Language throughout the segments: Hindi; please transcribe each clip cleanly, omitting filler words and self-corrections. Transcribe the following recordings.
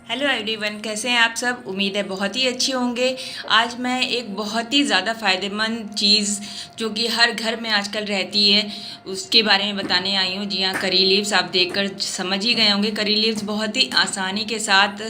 हेलो एवरीवन, कैसे हैं आप सब। उम्मीद है बहुत ही अच्छे होंगे। आज मैं एक बहुत ही ज़्यादा फ़ायदेमंद चीज़ जो कि हर घर में आजकल रहती है उसके बारे में बताने आई हूँ। जी हाँ, करी लीव्स आप देखकर समझ ही गए होंगे। करी लीव्स बहुत ही आसानी के साथ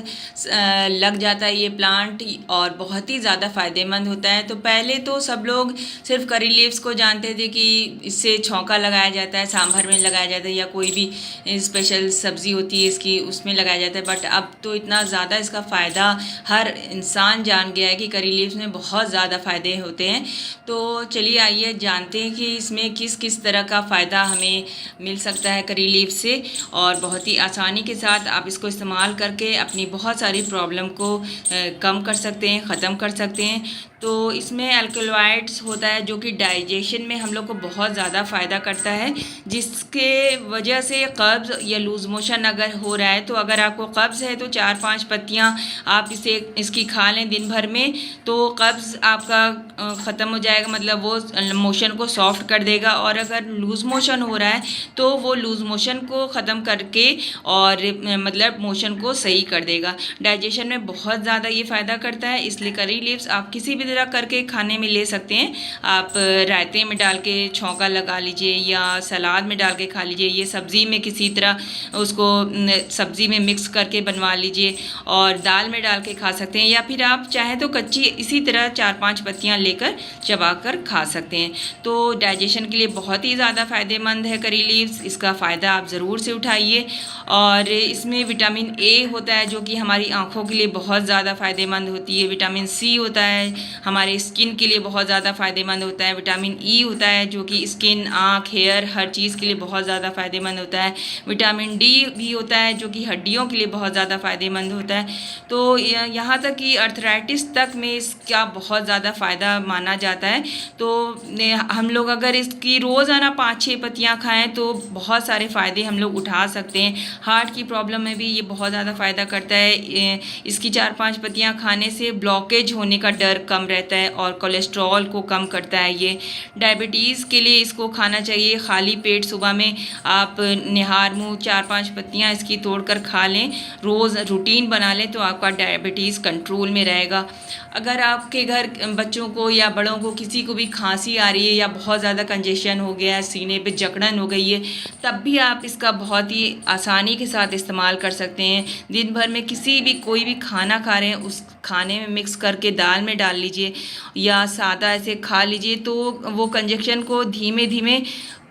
लग जाता है ये प्लांट और बहुत ही ज़्यादा फ़ायदेमंद होता है। तो पहले तो सब लोग सिर्फ करी लीव्स को जानते थे कि इससे छौंका लगाया जाता है, सांभर में लगाया जाता है या कोई भी स्पेशल सब्ज़ी होती है इसकी उसमें लगाया जाता है। बट अब तो इतना ज़्यादा इसका फ़ायदा हर इंसान जान गया है कि करी लीव्स में बहुत ज़्यादा फ़ायदे होते हैं। तो चलिए आइए जानते हैं कि इसमें किस किस तरह का फ़ायदा हमें मिल सकता है करी लीव्स से, और बहुत ही आसानी के साथ आप इसको इस्तेमाल करके अपनी बहुत सारी प्रॉब्लम को कम कर सकते हैं, ख़त्म कर सकते हैं। तो इसमें अल्कलॉइड्स होता है जो कि डाइजेशन में हम लोग को बहुत ज़्यादा फ़ायदा करता है, जिसके वजह से कब्ज़ या लूज़ मोशन अगर हो रहा है, तो अगर आपको कब्ज़ है तो 4-5 पत्तियाँ आप इसकी खा लें दिन भर में, तो कब्ज़ आपका ख़त्म हो जाएगा, मतलब वो मोशन को सॉफ्ट कर देगा। और अगर लूज़ मोशन हो रहा है तो वो लूज़ मोशन को ख़त्म करके और मतलब मोशन को सही कर देगा। डाइजेशन में बहुत ज़्यादा ये फ़ायदा करता है, इसलिए करी लीव्स आप किसी भी तरह करके खाने में ले सकते हैं। आप रायते में डाल के छौंका लगा लीजिए या सलाद में डाल के खा लीजिए। ये सब्ज़ी में किसी तरह उसको सब्ज़ी में मिक्स करके बनवा लीजिए और दाल में डाल के खा सकते हैं, या फिर आप चाहें तो कच्ची इसी तरह 4-5 पत्तियां लेकर चबा कर खा सकते हैं। तो डाइजेशन के लिए बहुत ही ज़्यादा फ़ायदेमंद है करी लीव्स। इसका फ़ायदा आप ज़रूर से उठाइए। और इसमें विटामिन ए होता है जो कि हमारी आँखों के लिए बहुत ज़्यादा फ़ायदेमंद होती है। विटामिन सी होता है, हमारे स्किन के लिए बहुत ज़्यादा फ़ायदेमंद होता है। विटामिन ई होता है जो कि स्किन, आँख, हेयर हर चीज़ के लिए बहुत ज़्यादा फ़ायदेमंद होता है। विटामिन डी भी होता है जो कि हड्डियों के लिए बहुत ज़्यादा फ़ायदेमंद होता है। तो यहाँ तक कि अर्थराइटिस तक में इसका बहुत ज़्यादा फ़ायदा माना जाता है। तो हम लोग अगर इसकी रोज़ाना 5-6 पत्तियाँ खाएँ तो बहुत सारे फ़ायदे हम लोग उठा सकते हैं। हार्ट की प्रॉब्लम में भी ये बहुत ज़्यादा फ़ायदा करता है। इसकी 4-5 पत्तियाँ खाने से ब्लॉकेज होने का डर कम रहता है और कोलेस्ट्रॉल को कम करता है। ये डायबिटीज़ के लिए इसको खाना चाहिए। खाली पेट सुबह में आप निहार मुँह 4-5 पत्तियाँ इसकी तोड़कर खा लें, रोज़ रूटीन बना लें, तो आपका डायबिटीज़ कंट्रोल में रहेगा। अगर आपके घर बच्चों को या बड़ों को किसी को भी खांसी आ रही है या बहुत ज़्यादा कंजेशन हो गया है, सीने पे जकड़न हो गई है, तब भी आप इसका बहुत ही आसानी के साथ इस्तेमाल कर सकते हैं। दिन भर में किसी भी कोई भी खाना खा रहे हैं उस खाने में मिक्स करके दाल में डाल लीजिए या सादा ऐसे खा लीजिए, तो वो कंजेशन को धीमे धीमे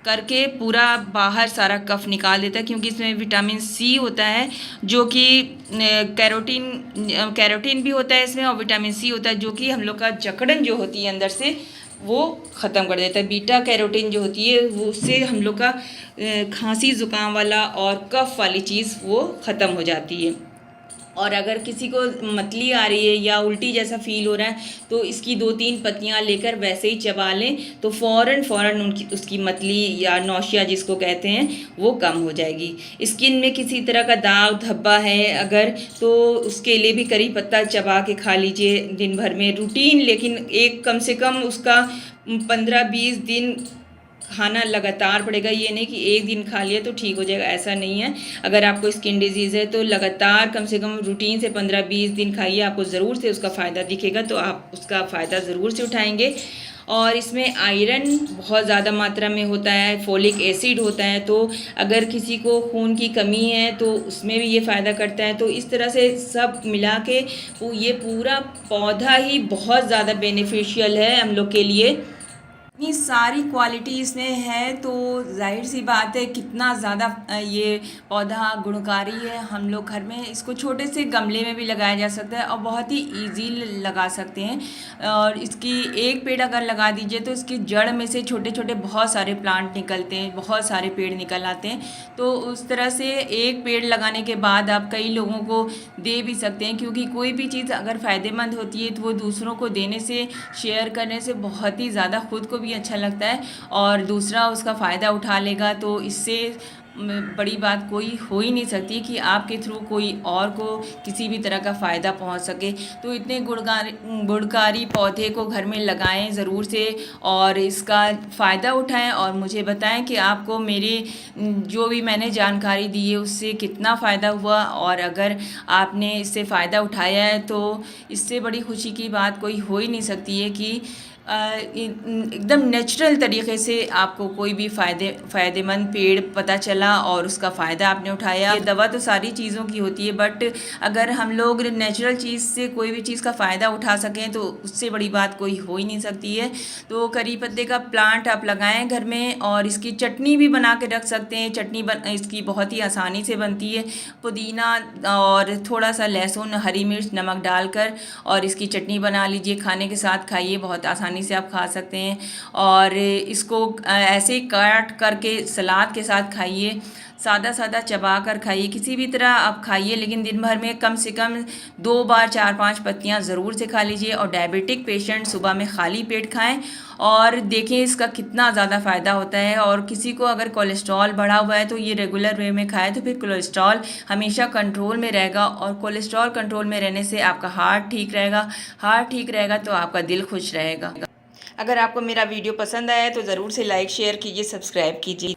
करके पूरा बाहर सारा कफ निकाल देता है। क्योंकि इसमें विटामिन सी होता है जो कि कैरोटीन भी होता है इसमें, और विटामिन सी होता है जो कि हम लोग का जकड़न जो होती है अंदर से वो ख़त्म कर देता है। बीटा कैरोटीन जो होती है वो उससे हम लोग का खांसी ज़ुकाम वाला और कफ वाली चीज़ वो ख़त्म हो जाती है। और अगर किसी को मतली आ रही है या उल्टी जैसा फील हो रहा है तो इसकी 2-3 पत्तियां लेकर वैसे ही चबा लें तो फ़ौरन उसकी मतली या नौशिया जिसको कहते हैं वो कम हो जाएगी। स्किन में किसी तरह का दाग धब्बा है अगर, तो उसके लिए भी करी पत्ता चबा के खा लीजिए दिन भर में रूटीन, लेकिन एक कम से कम उसका 15-20 दिन खाना लगातार पड़ेगा। ये नहीं कि एक दिन खा लिया तो ठीक हो जाएगा, ऐसा नहीं है। अगर आपको स्किन डिजीज़ है तो लगातार कम से कम रूटीन से 15-20 दिन खाइए, आपको ज़रूर से उसका फ़ायदा दिखेगा, तो आप उसका फ़ायदा ज़रूर से उठाएंगे। और इसमें आयरन बहुत ज़्यादा मात्रा में होता है, फोलिक एसिड होता है, तो अगर किसी को खून की कमी है तो उसमें भी ये फ़ायदा करता है। तो इस तरह से सब मिला के ये पूरा पौधा ही बहुत ज़्यादा बेनिफिशियल है हम लोग के लिए। इतनी सारी क्वालिटी इसमें है तो जाहिर सी बात है कितना ज़्यादा ये पौधा गुणकारी है। हम लोग घर में इसको छोटे से गमले में भी लगाया जा सकता है और बहुत ही इजी लगा सकते हैं। और इसकी एक पेड़ अगर लगा दीजिए तो इसकी जड़ में से छोटे छोटे बहुत सारे प्लांट निकलते हैं, बहुत सारे पेड़ निकल आते हैं। तो उस तरह से एक पेड़ लगाने के बाद आप कई लोगों को दे भी सकते हैं, क्योंकि कोई भी चीज़ अगर फ़ायदेमंद होती है तो वो दूसरों को देने से, शेयर करने से बहुत ही ज़्यादा खुद को भी अच्छा लगता है और दूसरा उसका फ़ायदा उठा लेगा। तो इससे बड़ी बात कोई हो ही नहीं सकती कि आपके थ्रू कोई और को किसी भी तरह का फ़ायदा पहुंच सके। तो इतने गुणकारी पौधे को घर में लगाएं ज़रूर से और इसका फ़ायदा उठाएं और मुझे बताएं कि आपको मेरी जो भी मैंने जानकारी दी है उससे कितना फ़ायदा हुआ। और अगर आपने इससे फ़ायदा उठाया है तो इससे बड़ी खुशी की बात कोई हो ही नहीं सकती है कि एकदम नेचुरल तरीके से आपको कोई भी फ़ायदेमंद पेड़ पता चला और उसका फ़ायदा आपने उठाया। ये दवा तो सारी चीज़ों की होती है, बट अगर हम लोग नेचुरल चीज़ से कोई भी चीज़ का फ़ायदा उठा सकें तो उससे बड़ी बात कोई हो ही नहीं सकती है। तो करी पत्ते का प्लांट आप लगाएं घर में और इसकी चटनी भी बना के रख सकते हैं। चटनी इसकी बहुत ही आसानी से बनती है। पुदीना और थोड़ा सा लहसुन, हरी मिर्च, नमक डालकर और इसकी चटनी बना लीजिए, खाने के साथ खाइए, बहुत आसानी से आप खा सकते हैं। और इसको ऐसे ही काट करके सलाद के साथ खाइए, सादा सादा चबा कर खाइए, किसी भी तरह आप खाइए, लेकिन दिन भर में कम से कम 2 बार 4-5 पत्तियां ज़रूर से खा लीजिए। और डायबिटिक पेशेंट सुबह में खाली पेट खाएं और देखें इसका कितना ज़्यादा फ़ायदा होता है। और किसी को अगर कोलेस्ट्रॉल बढ़ा हुआ है तो ये रेगुलर वे में खाएं तो फिर कोलेस्ट्रॉल हमेशा कंट्रोल में रहेगा। और कोलेस्ट्रॉल कंट्रोल में रहने से आपका हार्ट ठीक रहेगा, हार्ट ठीक रहेगा तो आपका दिल खुश रहेगा। अगर आपको मेरा वीडियो पसंद आया तो ज़रूर से लाइक शेयर कीजिए, सब्सक्राइब कीजिए।